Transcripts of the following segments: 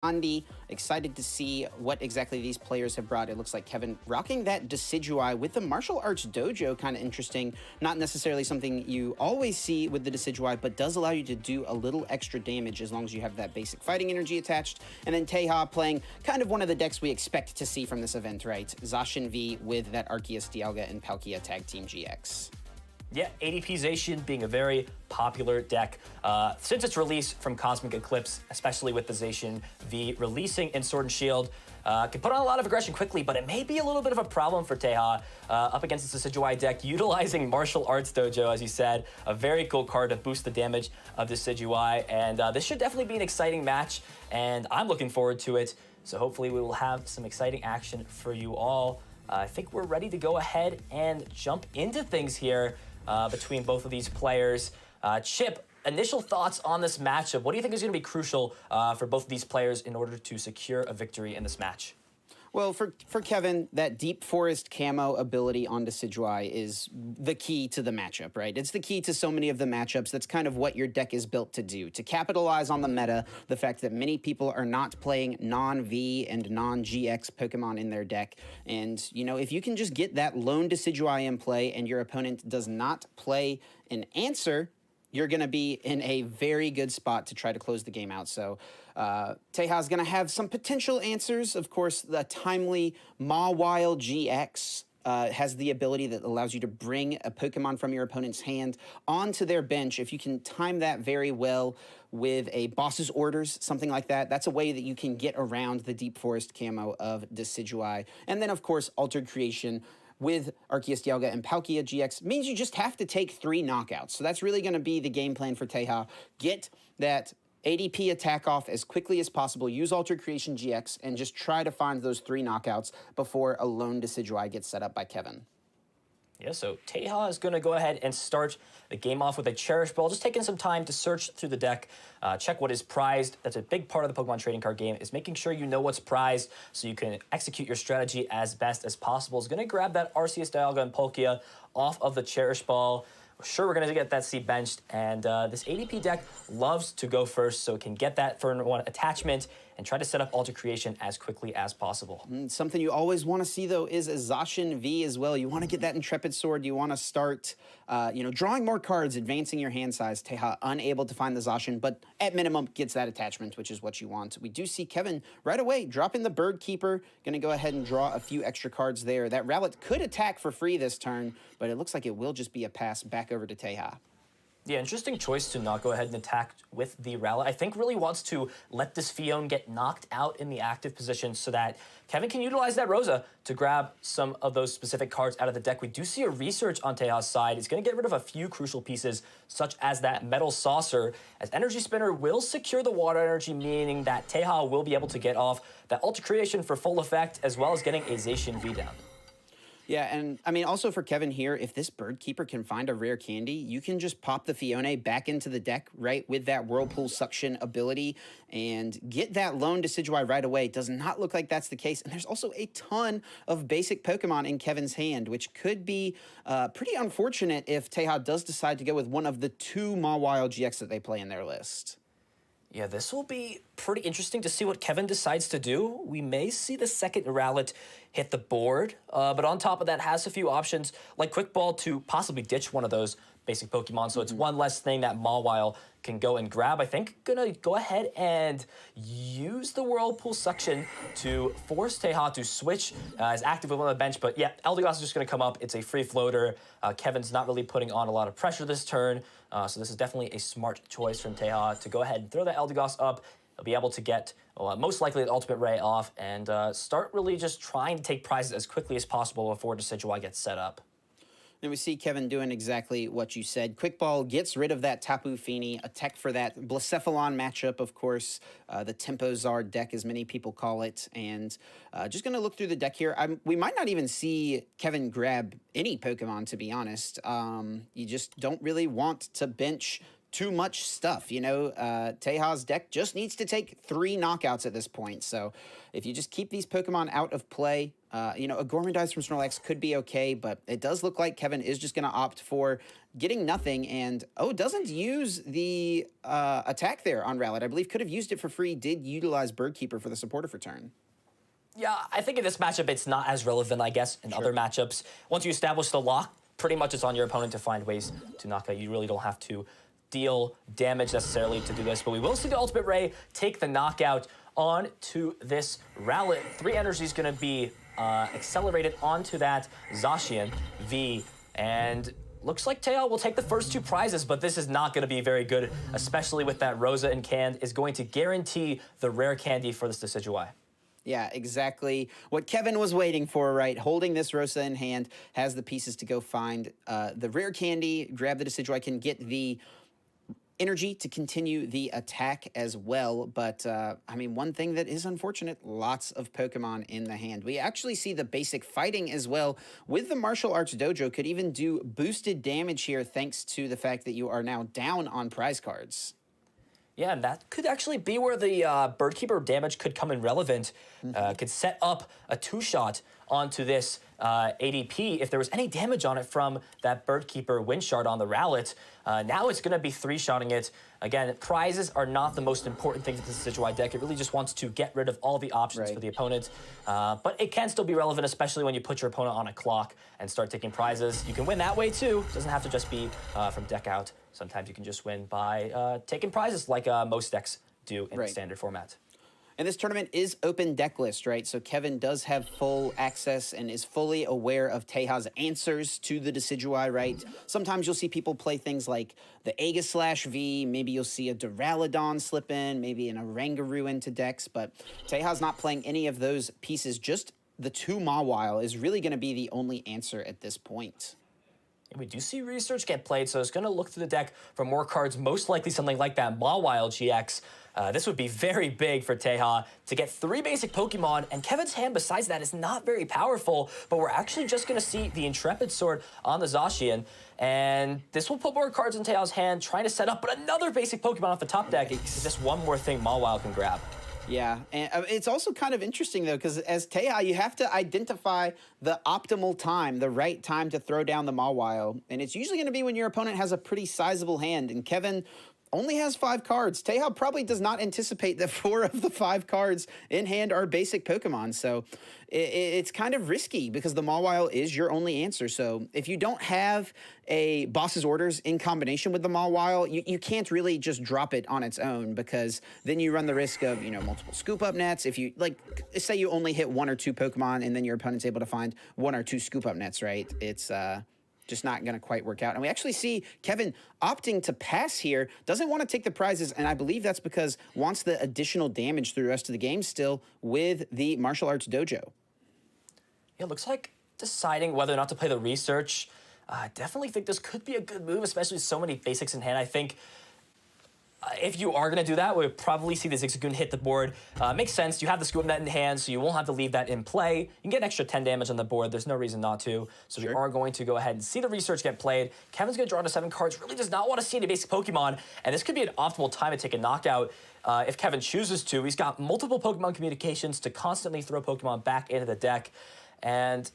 Gummadi. Excited to see what exactly these players have brought. It looks like Kevin rocking that Decidueye with the martial arts dojo. Kind of interesting. Not necessarily something you always see with the Decidueye, but does allow you to do a little extra damage as long as you have that basic fighting energy attached. And then Teja playing kind of one of the decks we expect to see from this event, right? Zacian V with that Arceus, Dialga, and Palkia Tag Team GX. Yeah, ADP Zacian being a very popular deck. Since its release from Cosmic Eclipse, especially with the Zacian V releasing in Sword and Shield, can put on a lot of aggression quickly, but it may be a little bit of a problem for Teja up against the Decidueye deck, utilizing Martial Arts Dojo, as you said, a very cool card to boost the damage of Decidueye, and this should definitely be an exciting match, and I'm looking forward to it, so hopefully we will have some exciting action for you all. I think we're ready to go ahead and jump into things here. Between both of these players. Chip, initial thoughts on this matchup. What do you think is going to be crucial for both of these players in order to secure a victory in this match? Well, for Kevin, that Deep Forest camo ability on Decidueye is the key to the matchup, right? It's the key to so many of the matchups. That's kind of what your deck is built to do, to capitalize on the meta, the fact that many people are not playing non-V and non-GX Pokemon in their deck. And, you know, if you can just get that lone Decidueye in play and your opponent does not play an answer, you're going to be in a very good spot to try to close the game out. So Teja is going to have some potential answers. Of course, the timely Mawile GX has the ability that allows you to bring a Pokemon from your opponent's hand onto their bench. If you can time that very well with a boss's orders, something like that, that's a way that you can get around the Deep Forest camo of Decidueye. And then, of course, Altered Creation with Arceus, Dialga, and Palkia GX means you just have to take 3 knockouts. So that's really going to be the game plan for Teja. Get that ADP attack off as quickly as possible, use Altered Creation GX, and just try to find those 3 knockouts before a lone Decidueye gets set up by Kevin. Yeah, so Teja is going to go ahead and start the game off with a Cherish Ball, just taking some time to search through the deck, check what is prized. That's a big part of the Pokemon trading card game, is making sure you know what's prized so you can execute your strategy as best as possible. Is going to grab that Arceus, Dialga, and Palkia off of the Cherish Ball. Sure, we're going to get that C benched, and this ADP deck loves to go first, so it can get that for one attachment and try to set up Alter Creation as quickly as possible. Something you always want to see, though, is a Zacian V as well. You want to get that Intrepid Sword. You want to start, drawing more cards, advancing your hand size. Teja unable to find the Zacian, but at minimum gets that attachment, which is what you want. We do see Kevin right away dropping the Bird Keeper. Going to go ahead and draw a few extra cards there. That Rowlet could attack for free this turn, but it looks like it will just be a pass back over to Teja. Yeah, interesting choice to not go ahead and attack with the Rowlet. I think really wants to let this Fion get knocked out in the active position so that Kevin can utilize that Rosa to grab some of those specific cards out of the deck. We do see a research on Teja's side. He's going to get rid of a few crucial pieces, such as that Metal Saucer, as Energy Spinner will secure the Water Energy, meaning that Teja will be able to get off that Ultra Creation for full effect, as well as getting a Zacian V down. Yeah, and I mean, also for Kevin here, if this Bird Keeper can find a rare candy, you can just pop the Fione back into the deck, right, with that Whirlpool Suction ability and get that lone Decidueye right away. It does not look like that's the case. And there's also a ton of basic Pokemon in Kevin's hand, which could be pretty unfortunate if Teja does decide to go with one of the 2 Mawile GX that they play in their list. Yeah, this will be pretty interesting to see what Kevin decides to do. We may see the second Rowlet hit the board, but on top of that has a few options like Quick Ball to possibly ditch one of those basic Pokemon, so it's one less thing that Mawile can go and grab. I think gonna go ahead and use the Whirlpool Suction to force Teja to switch as active on the bench, but yeah, Eldegoss is just gonna come up. It's a free floater. Kevin's not really putting on a lot of pressure this turn, so this is definitely a smart choice from Teja to go ahead and throw that Eldegoss up. He'll be able to get, most likely, the Ultimate Ray off and start really just trying to take prizes as quickly as possible before Decidueye gets set up. And we see Kevin doing exactly what you said. Quick Ball gets rid of that Tapu Fini, a tech for that Blacephalon matchup, of course, the Tempo Zard deck, as many people call it. And just going to look through the deck here. We might not even see Kevin grab any Pokemon, to be honest. You just don't really want to bench too much stuff. You know, Teja's deck just needs to take 3 knockouts at this point. So if you just keep these Pokemon out of play, you know, a Gormandize from Snorlax could be okay, but it does look like Kevin is just going to opt for getting nothing and, doesn't use the attack there on Rowlet. I believe could have used it for free, did utilize Birdkeeper for the supportive return. Yeah, I think in this matchup, it's not as relevant, I guess, in other matchups. Once you establish the lock, pretty much it's on your opponent to find ways to knock out. You really don't have to deal damage necessarily to do this, but we will see the Ultimate Ray take the knockout onto this Rowlet. 3 energy is going to be accelerated onto that Zacian V, and looks like Teja will take the first 2 prizes, but this is not going to be very good, especially with that Rosa in hand, is going to guarantee the rare candy for this Decidueye. Yeah, exactly what Kevin was waiting for, right? Holding this Rosa in hand, has the pieces to go find the rare candy, grab the Decidueye, can get the energy to continue the attack as well. But, I mean, one thing that is unfortunate, lots of Pokemon in the hand. We actually see the basic fighting as well with the Martial Arts Dojo could even do boosted damage here thanks to the fact that you are now down on prize cards. Yeah, and that could actually be where the Birdkeeper damage could come in relevant. Could set up a 2-shot onto this ADP if there was any damage on it from that Birdkeeper Wind Shard on the Rowlet. Now it's going to be 3-shotting it. Again, prizes are not the most important thing to the Decidueye deck. It really just wants to get rid of all the options for the opponent. But it can still be relevant, especially when you put your opponent on a clock and start taking prizes. You can win that way too. It doesn't have to just be from deck out. Sometimes you can just win by taking prizes like most decks do in the standard format. And this tournament is open deck list, right? So Kevin does have full access and is fully aware of Teja's answers to the Decidueye, right? Sometimes you'll see people play things like the Aegislash-V, maybe you'll see a Duraludon slip in, maybe an Oranguru into decks, but Teja's not playing any of those pieces. Just the 2 Mawile is really going to be the only answer at this point. We do see research get played, so it's going to look through the deck for more cards, most likely something like that Mawile GX. This would be very big for Teja to get 3 basic Pokemon, and Kevin's hand besides that is not very powerful, but we're actually just going to see the Intrepid Sword on the Zacian, and this will put more cards in Teja's hand, trying to set up but another basic Pokemon off the top deck. It's just one more thing Mawile can grab. Yeah, and it's also kind of interesting, though, because as Teja, you have to identify the optimal time, the right time to throw down the Mawile, and it's usually going to be when your opponent has a pretty sizable hand, and Kevin only has 5 cards. Teja probably does not anticipate that 4 of the 5 cards in hand are basic Pokemon, so it's kind of risky because the Mawile is your only answer. So if you don't have a Boss's Orders in combination with the Mawile, you can't really just drop it on its own because then you run the risk of, you know, multiple scoop-up nets. If you, like, say you only hit 1 or 2 Pokemon and then your opponent's able to find 1 or 2 scoop-up nets, right? It's just not going to quite work out. And we actually see Kevin opting to pass here, doesn't want to take the prizes, and I believe that's because wants the additional damage through the rest of the game still with the Martial Arts Dojo. It looks like deciding whether or not to play the research. I definitely think this could be a good move, especially with so many basics in hand. I think if you are going to do that, we'll probably see the Zigzagoon hit the board. Makes sense. You have the Scoop Net in hand, so you won't have to leave that in play. You can get an extra 10 damage on the board. There's no reason not to. So we are going to go ahead and see the research get played. Kevin's going to draw to 7 cards. Really does not want to see any basic Pokemon. And this could be an optimal time to take a knockout if Kevin chooses to. He's got multiple Pokemon communications to constantly throw Pokemon back into the deck. And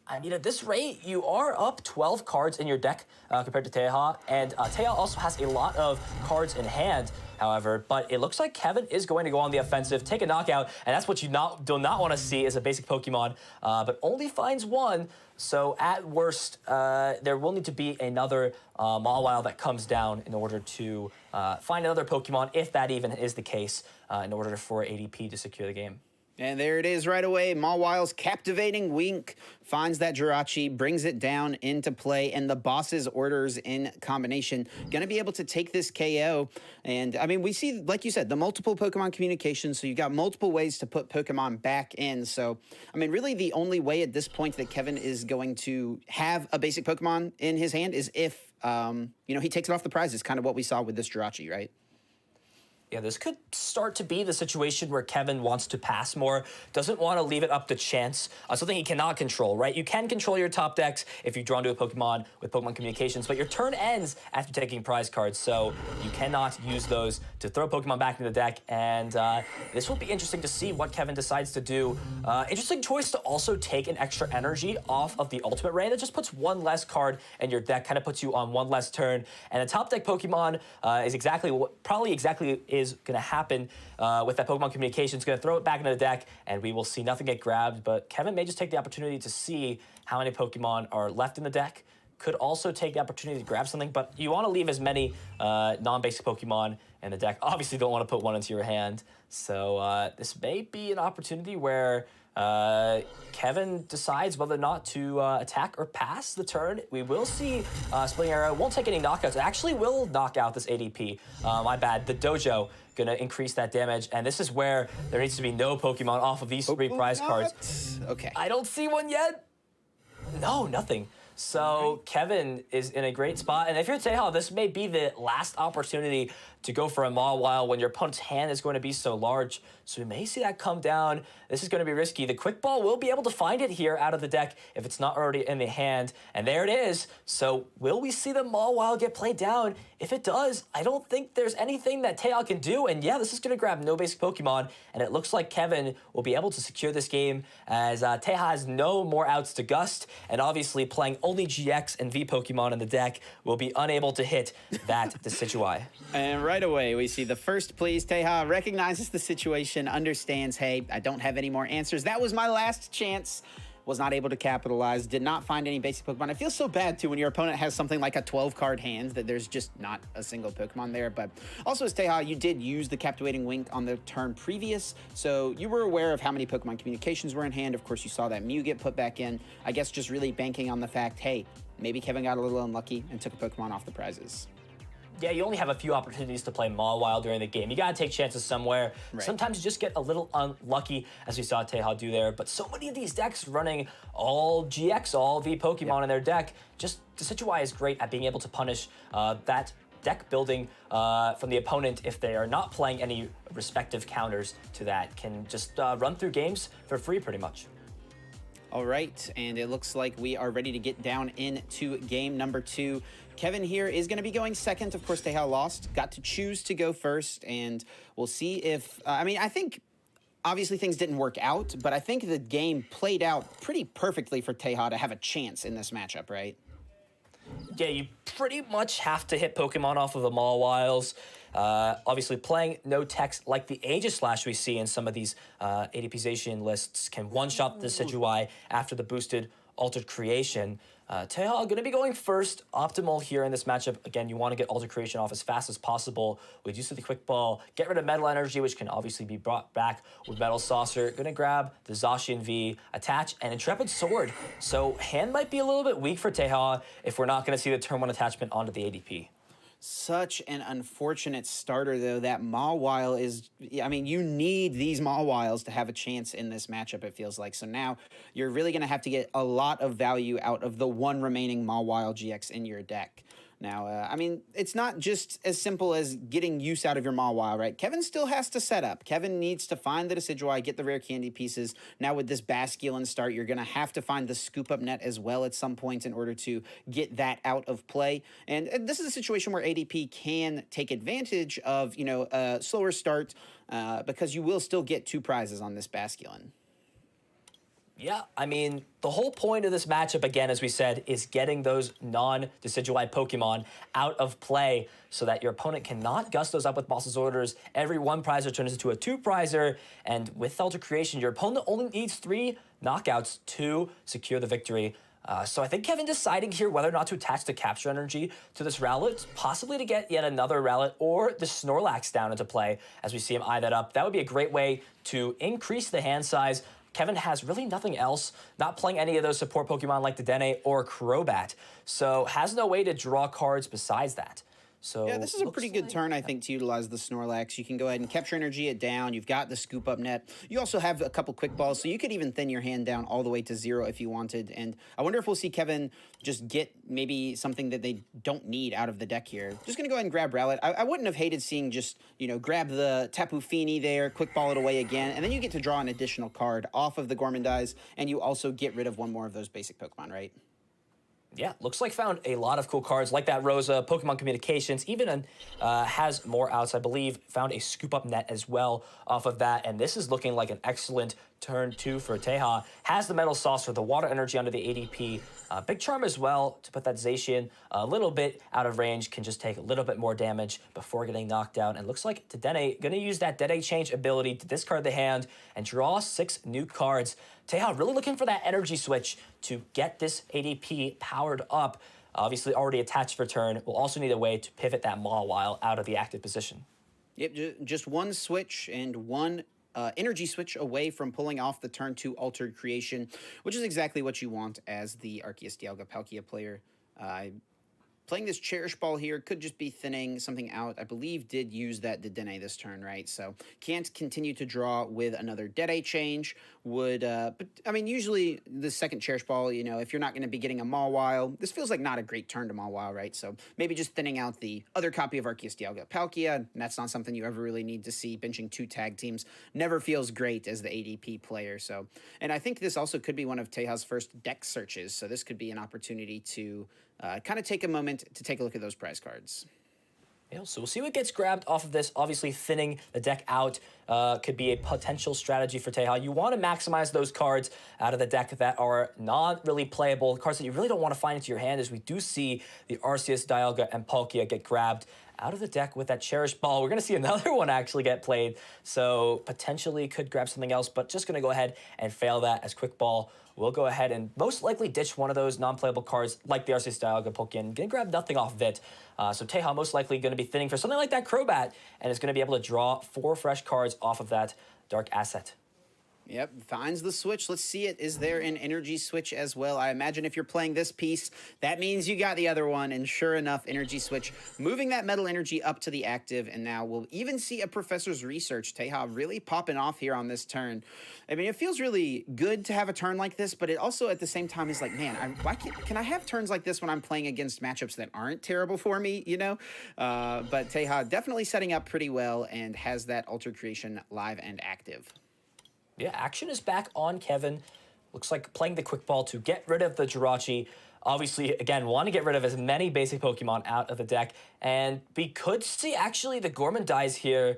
I mean, at this rate, you are up 12 cards in your deck compared to Teja, and Teja also has a lot of cards in hand, however, but it looks like Kevin is going to go on the offensive, take a knockout, and that's what you do not want to see as a basic Pokemon, but only finds 1, so at worst, there will need to be another Mawile that comes down in order to find another Pokemon, if that even is the case, in order for ADP to secure the game. And there it is right away. Mawile's captivating wink finds that Jirachi, brings it down into play, and the Boss's Orders in combination going to be able to take this KO. And, I mean, we see, like you said, the multiple Pokemon communications, so you've got multiple ways to put Pokemon back in. So, I mean, really the only way at this point that Kevin is going to have a basic Pokemon in his hand is if, you know, he takes it off the prizes, kind of what we saw with this Jirachi, right? Yeah, this could start to be the situation where Kevin wants to pass more, doesn't want to leave it up to chance, something he cannot control, right? You can control your top decks if you draw into a Pokemon with Pokemon Communications, but your turn ends after taking prize cards, so you cannot use those to throw Pokemon back into the deck, and this will be interesting to see what Kevin decides to do. Interesting choice to also take an extra energy off of the Ultimate Ray. That just puts one less card in your deck, kind of puts you on one less turn, and a top deck Pokemon is probably exactly is going to happen with that Pokemon Communication. It's going to throw it back into the deck, and we will see nothing get grabbed. But Kevin may just take the opportunity to see how many Pokemon are left in the deck. Could also take the opportunity to grab something, but you want to leave as many non-basic Pokemon in the deck. Obviously, don't want to put one into your hand. So this may be an opportunity where Kevin decides whether or not to attack or pass the turn. We will see Splitting Arrow won't take any knockouts. It actually will knock out this ADP. My bad. The Dojo gonna increase that damage, and this is where there needs to be no Pokemon off of these 3 prize cards. Okay. I don't see one yet. No, nothing. So Kevin is in a great spot, and if you're Teja, this may be the last opportunity to go for a Mawile when your opponent's hand is going to be so large. So we may see that come down. This is going to be risky. The Quick Ball will be able to find it here out of the deck if it's not already in the hand, and there it is. So will we see the Mawile get played down? If it does, I don't think there's anything that Teja can do, and yeah, this is going to grab no basic Pokemon, and it looks like Kevin will be able to secure this game as Teja has no more outs to Gust, and obviously playing only GX and V Pokemon in the deck will be unable to hit that Decidueye. And right away, we see the first please. Teja recognizes the situation, understands, hey, I don't have any more answers. That was my last chance. Was not able to capitalize, did not find any basic Pokemon. It feels so bad, too, when your opponent has something like a 12-card hand that there's just not a single Pokemon there. But also, as Teja, you did use the Captivating Wink on the turn previous, so you were aware of how many Pokemon Communications were in hand. Of course, you saw that Mew get put back in. I guess just really banking on the fact, hey, maybe Kevin got a little unlucky and took a Pokemon off the prizes. Yeah, you only have a few opportunities to play Mawile during the game. You gotta take chances somewhere. Right. Sometimes you just get a little unlucky, as we saw Teja do there. But so many of these decks running all GX, all V Pokemon in their deck, just Decidueye is great at being able to punish that deck building from the opponent if they are not playing any respective counters to that. Can just run through games for free, pretty much. All right, and it looks like we are ready to get down into game number 2. Kevin here is going to be going second. Of course, Teja lost, got to choose to go first, and we'll see if, I think obviously things didn't work out, but I think the game played out pretty perfectly for Teja to have a chance in this matchup, right? Yeah, you pretty much have to hit Pokemon off of the Mawiles. Obviously, playing no text like the Aegislash we see in some of these ADPization lists can one-shot the Decidueye after the boosted Altered Creation. Teja going to be going first, optimal here in this matchup. Again, you want to get Altered Creation off as fast as possible with use of the Quick Ball. Get rid of Metal Energy, which can obviously be brought back with Metal Saucer. Going to grab the Zacian V, attach, and Intrepid Sword. So hand might be a little bit weak for Teja if we're not going to see the turn 1 attachment onto the ADP. Such an unfortunate starter, though. That Mawile is, you need these Mawiles to have a chance in this matchup, it feels like. So now you're really going to have to get a lot of value out of the one remaining Mawile GX in your deck. Now, it's not just as simple as getting use out of your Mawile, right? Kevin still has to set up. Kevin needs to find the Decidueye, get the rare candy pieces. Now with this Basculin start, you're going to have to find the Scoop Up Net as well at some point in order to get that out of play. And this is a situation where ADP can take advantage of, a slower start because you will still get 2 prizes on this Basculin. Yeah, the whole point of this matchup, again, as we said, is getting those non-Decidueye Pokemon out of play so that your opponent cannot gust those up with Boss's Orders. Every 1 prizer turns into a 2 prizer, and with Altered Creation, your opponent only needs 3 knockouts to secure the victory. So I think Kevin deciding here whether or not to attach the Capture Energy to this Rowlet, possibly to get yet another Rowlet or the Snorlax down into play as we see him eye that up. That would be a great way to increase the hand size. Kevin has really nothing else, not playing any of those support Pokemon like the Dedenne or Crobat, so has no way to draw cards besides that. So Yeah, this is a looks pretty good like- turn, I think, to utilize the Snorlax. You can go ahead and capture energy it down. You've got the scoop up net. You also have a couple quick balls, so you could even thin your hand down all the way to 0 if you wanted. And I wonder if we'll see Kevin just get maybe something that they don't need out of the deck here. Just going to go ahead and grab Rowlet. I wouldn't have hated seeing just, grab the Tapu Fini there, quick ball it away again, and then you get to draw an additional card off of the Gormandize, and you also get rid of one more of those basic Pokemon, right? Yeah, looks like found a lot of cool cards like that Rosa, Pokemon Communications, even has more outs, I believe, found a scoop up net as well off of that. And this is looking like an excellent turn 2 for Teja. Has the Metal Saucer, the Water Energy under the ADP. Big Charm as well to put that Zacian a little bit out of range, can just take a little bit more damage before getting knocked down. And looks like Dedenne going to use that Dedenne change ability to discard the hand and draw 6 new cards. Teja really looking for that energy switch to get this ADP powered up. Obviously already attached for turn. We'll also need a way to pivot that Mawile out of the active position. Yep, just one switch and one energy switch away from pulling off the turn 2 altered creation, which is exactly what you want as the Arceus Dialga Palkia player. Playing this Cherish Ball here could just be thinning something out. I believe did use that Dedenne this turn, right? So can't continue to draw with another Dedenne change. But I mean, usually the second Cherish Ball, if you're not going to be getting a Mawile, this feels like not a great turn to Mawile, right? So maybe just thinning out the other copy of Arceus Dialga Palkia, and that's not something you ever really need to see. Benching 2 tag teams never feels great as the ADP player. So, and I think this also could be one of Teja's first deck searches. So this could be an opportunity to kind of take a moment to take a look at those prize cards. Yeah, so we'll see what gets grabbed off of this. Obviously, thinning the deck out could be a potential strategy for Teja. You want to maximize those cards out of the deck that are not really playable, cards that you really don't want to find into your hand, as we do see the Arceus, Dialga, and Palkia get grabbed out of the deck with that Cherish Ball. We're going to see another one actually get played, so potentially could grab something else, but just going to go ahead and fail that as Quick Ball. We'll go ahead and most likely ditch one of those non-playable cards like the Arceus Dialga Palkia and gonna grab nothing off of it. So Teja most likely going to be thinning for something like that Crobat and is going to be able to draw 4 fresh cards off of that Dark Asset. Yep, finds the switch. Let's see it. Is there an energy switch as well? I imagine if you're playing this piece, that means you got the other one. And sure enough, energy switch, moving that metal energy up to the active. And now we'll even see a Professor's Research. Teja really popping off here on this turn. I mean, it feels really good to have a turn like this, but it also at the same time is like, man, can I have turns like this when I'm playing against matchups that aren't terrible for me, But Teja definitely setting up pretty well and has that Altered Creation live and active. Yeah, action is back on Kevin. Looks like playing the Quick Ball to get rid of the Jirachi. Obviously, again, want to get rid of as many basic Pokemon out of the deck. And we could see actually the Gormandize here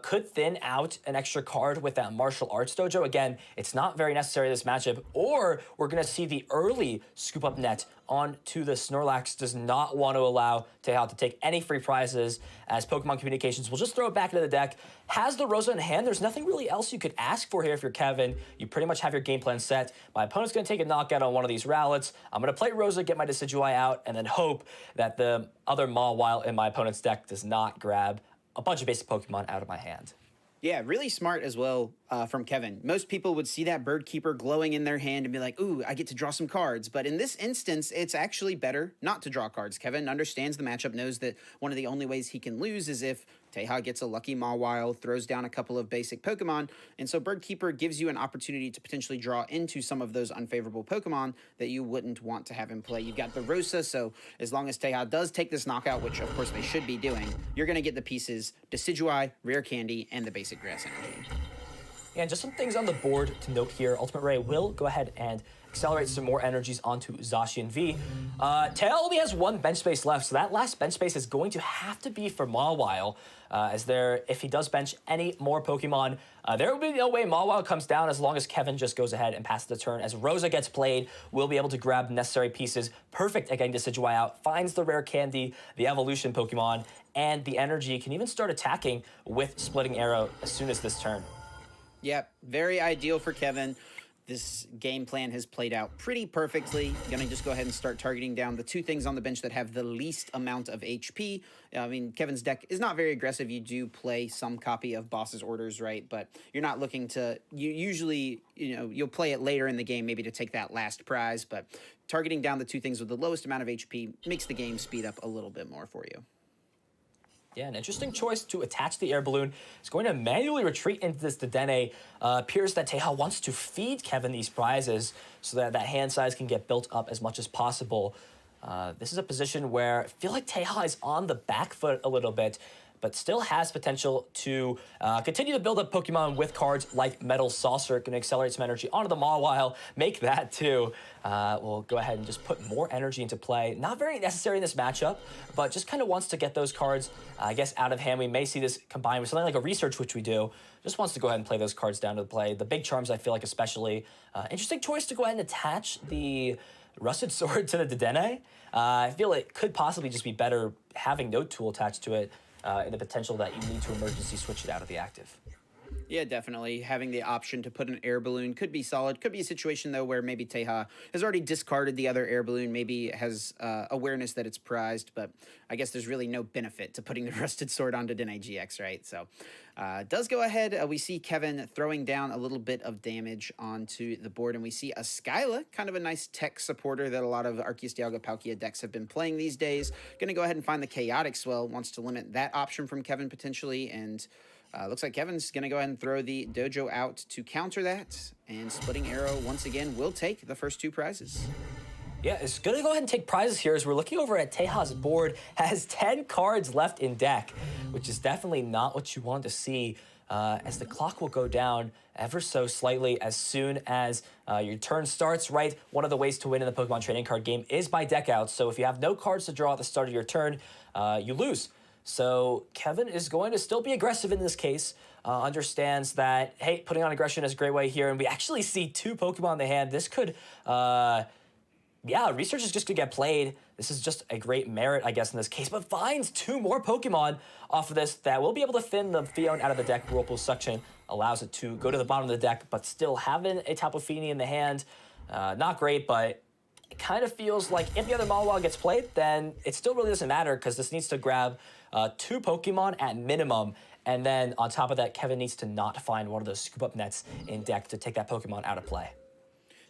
could thin out an extra card with that Martial Arts Dojo. Again, it's not very necessary this matchup. Or we're going to see the early Scoop Up Net onto the Snorlax. Does not want to allow Teja to take any free prizes, as Pokemon Communications will just throw it back into the deck. Has the Rosa in hand. There's nothing really else you could ask for here if you're Kevin. You pretty much have your game plan set. My opponent's going to take a knockout on one of these Rowlets. I'm going to play Rosa, get my Decidueye out, and then hope that the other Mawile in my opponent's deck does not grab a bunch of basic Pokemon out of my hand. Yeah, really smart as well from Kevin. Most people would see that Bird Keeper glowing in their hand and be like, ooh, I get to draw some cards. But in this instance, it's actually better not to draw cards. Kevin understands the matchup, knows that one of the only ways he can lose is if Teja gets a lucky Mawile, throws down a couple of basic Pokemon, and so Bird Keeper gives you an opportunity to potentially draw into some of those unfavorable Pokemon that you wouldn't want to have in play. You've got the Rosa, so as long as Teja does take this knockout, which of course they should be doing, you're going to get the pieces Decidueye, Rare Candy, and the basic Grass Energy. And just some things on the board to note here. Ultimate Ray will go ahead and accelerate some more energies onto Zacian V. Teja only has 1 bench space left, so that last bench space is going to have to be for Mawile. If he does bench any more Pokemon, there will be no way Mawile comes down as long as Kevin just goes ahead and passes the turn. As Rosa gets played, we'll be able to grab necessary pieces. Perfect at getting Decidueye out, finds the Rare Candy, the Evolution Pokemon, and the energy can even start attacking with Splitting Arrow as soon as this turn. Yep, very ideal for Kevin. This game plan has played out pretty perfectly. Gonna just go ahead and start targeting down the 2 things on the bench that have the least amount of HP. I mean, Kevin's deck is not very aggressive. You do play some copy of Boss's Orders, right? But you're not looking to, you'll play it later in the game, maybe to take that last prize. But targeting down the 2 things with the lowest amount of HP makes the game speed up a little bit more for you. Yeah, an interesting choice to attach the air balloon. It's going to manually retreat into this Dedenne. Appears that Teja wants to feed Kevin these prizes so that that hand size can get built up as much as possible. This is a position where I feel like Teja is on the back foot a little bit, but still has potential to continue to build up Pokemon with cards like Metal Saucer. Going to accelerate some energy onto the Mawile, make that too. We'll go ahead and just put more energy into play. Not very necessary in this matchup, but just kind of wants to get those cards, I guess, out of hand. We may see this combined with something like a Research, which we do. Just wants to go ahead and play those cards down to the play. The Big Charms, I feel like, especially. Interesting choice to go ahead and attach the Rusted Sword to the Dedenne. I feel it could possibly just be better having no tool attached to it. And the potential that you need to emergency switch it out of the active. Yeah, definitely. Having the option to put an air balloon could be solid. Could be a situation, though, where maybe Teja has already discarded the other air balloon, maybe has awareness that it's prized, but I guess there's really no benefit to putting the Rusted Sword onto Dene GX, right? So does go ahead. We see Kevin throwing down a little bit of damage onto the board, and we see a Skyla, kind of a nice tech supporter that a lot of Arceus Dialga Palkia decks have been playing these days. Going to go ahead and find the Chaotic Swell, wants to limit that option from Kevin potentially, and looks like Kevin's going to go ahead and throw the Dojo out to counter that, and Splitting Arrow once again will take the first 2 prizes. Yeah, it's going to go ahead and take prizes here as we're looking over at Teja's board. Has 10 cards left in deck, which is definitely not what you want to see, as the clock will go down ever so slightly as soon as your turn starts, right? One of the ways to win in the Pokemon trading card game is by deck out. So if you have no cards to draw at the start of your turn, you lose. So Kevin is going to still be aggressive in this case, understands that, hey, putting on aggression is a great way here, and we actually see 2 Pokemon in the hand. This could, yeah, Research is just going to get played. This is just a great merit, I guess, in this case, but finds 2 more Pokemon off of this that will be able to thin the Fion out of the deck. Whirlpool Suction allows it to go to the bottom of the deck, but still having a Tapu Fini in the hand, not great, but it kind of feels like if the other Mawile gets played, then it still really doesn't matter because this needs to grab 2 Pokemon at minimum. And then on top of that, Kevin needs to not find one of those scoop up nets in deck to take that Pokemon out of play.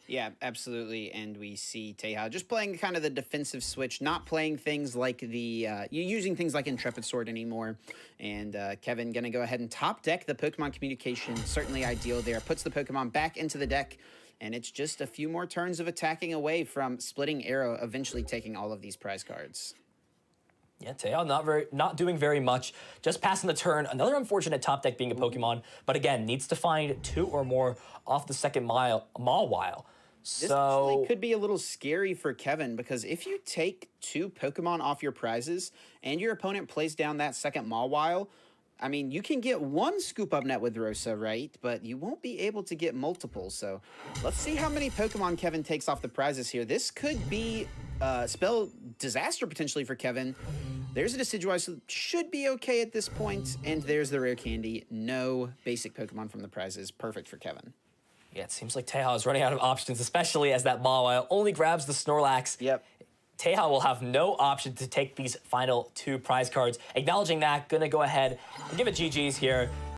Yeah, absolutely. And we see Teja just playing kind of the defensive switch, not playing things like the, using things like Intrepid Sword anymore. And Kevin going to go ahead and top deck the Pokemon Communication. Certainly ideal there. Puts the Pokemon back into the deck. And it's just a few more turns of attacking away from Splitting Arrow, eventually taking all of these prize cards. Yeah, Teja not doing very much, just passing the turn. Another unfortunate top deck being a Pokemon, but again, needs to find 2 or more off the second Mawile. This actually could be a little scary for Kevin, because if you take 2 Pokemon off your prizes and your opponent plays down that second Mawile, I mean, you can get 1 scoop up net with Rosa, right? But you won't be able to get multiple. So let's see how many Pokemon Kevin takes off the prizes here. This could be spell disaster potentially for Kevin. There's a Decidueye, so should be okay at this point. And there's the rare candy. No basic Pokemon from the prizes. Perfect for Kevin. Yeah, it seems like Teja is running out of options, especially as that Mawile only grabs the Snorlax. Yep. Teja will have no option to take these final 2 prize cards. Acknowledging that, gonna go ahead and give it GG's here.